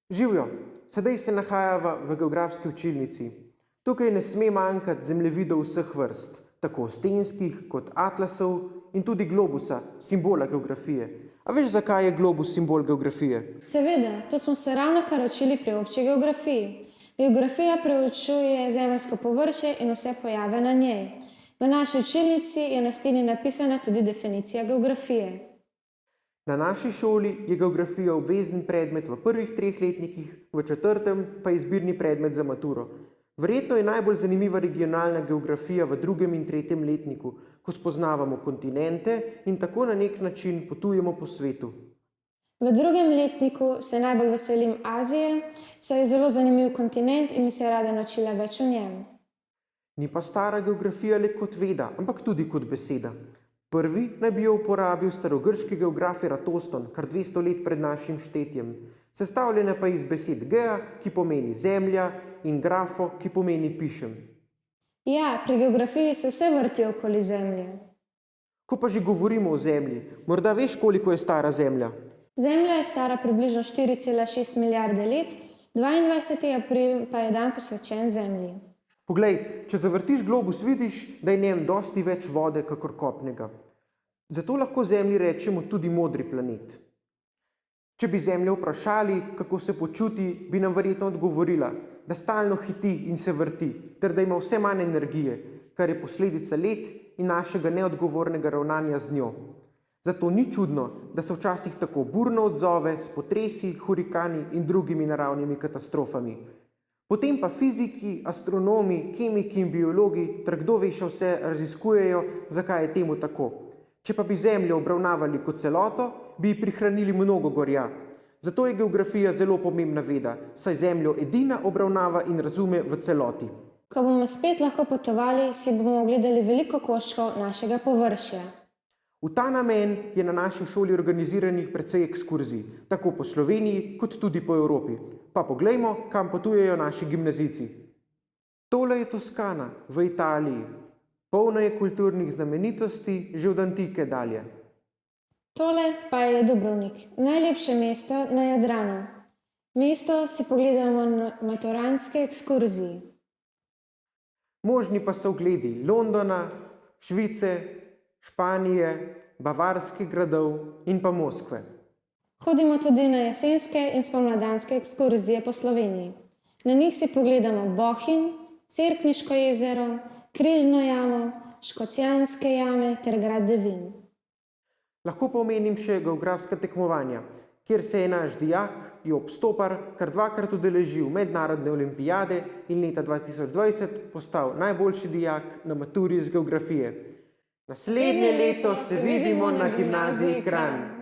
Živijo, sedaj se nahajava v geografski učilnici. Tukaj ne sme manjkati zemljevidov vseh vrst, tako stenskih kot atlasov in tudi globusa, simbola geografije. A veš, zakaj je globus simbol geografije? Seveda, to smo se ravnokar učili pri obči geografiji. Geografija preučuje zemeljsko površje in vse pojave na njej. V naši učilnici je na steni napisana tudi definicija geografije. Na naši šoli je geografija obvezni predmet v prvih 3 letnikih, v 4. pa izbirni predmet za maturo. Verjetno je najbolj zanimiva regionalna geografija v 2. in 3. letniku, ko spoznavamo kontinente in tako na nek način potujemo po svetu. V 2. letniku se najbolj veselim Azije, saj je zelo zanimiv kontinent in bi se rada naučila več o njem. Ni pa stara geografija le kot veda, ampak tudi kot beseda. Prvi naj bi jo uporabil starogrški geograf Eratoston, kar 200 let pred našim štetjem. Sestavljena pa iz besed gea, ki pomeni zemlja, in grafo, ki pomeni pišem. Ja, pri geografiji se vse vrti okoli Zemlje. Ko pa že govorimo o zemlji, morda veš, koliko je stara zemlja? Zemlja je stara približno 4,6 milijarde let, 22. april pa je dan posvečen Zemlji. Poglej, če zavrtiš globus, vidiš, da je njem dosti več vode kakor kopnega. Zato lahko Zemlji rečemo tudi modri planet. Če bi Zemljo vprašali, kako se počuti, bi nam verjetno odgovorila, da stalno hiti in se vrti, ter da ima vse manj energije, kar je posledica let in našega neodgovornega ravnanja z njo. Zato ni čudno, da se včasih tako burno odzove s potresi, hurikani in drugimi naravnimi katastrofami. Potem pa fiziki, astronomi, kemiki in biologi ter kdo ve še vse raziskujejo, zakaj je temu tako. Če pa bi Zemljo obravnavali kot celoto, bi ji prihranili mnogo gorja. Zato je geografija zelo pomembna veda, saj Zemljo edina obravnava in razume v celoti. Ko bomo spet lahko potovali, si bomo ogledali veliko koščkov našega površja. V ta namen je na naši šoli organiziranih precej ekskurzij, tako po Sloveniji kot tudi po Evropi. Pa poglejmo, kam potujejo naši gimnazijci. Tole je Toskana v Italiji. Polna je kulturnih znamenitosti že od antike dalje. Tole pa je Dubrovnik, najlepše mesto na Jadranu. Mesto si pogledamo na maturantski ekskurziji. Možni pa so ogledi Londona, Švice, Španije, bavarskih gradov in pa Moskve. Hodimo tudi na jesenske in spomladanske ekskurzije po Sloveniji. Na njih si pogledamo Bohinj, Cerkniško jezero, Križno jamo, Škocjanske jame ter grad Devin. Lahko pa omenim še geografska tekmovanja, kjer se je naš dijak Job Stopar kar 2-krat udeležil mednarodne olimpijade in leta 2020 postal najboljši dijak na maturi iz geografije. Naslednje leto se vidimo na gimnaziji Kranj.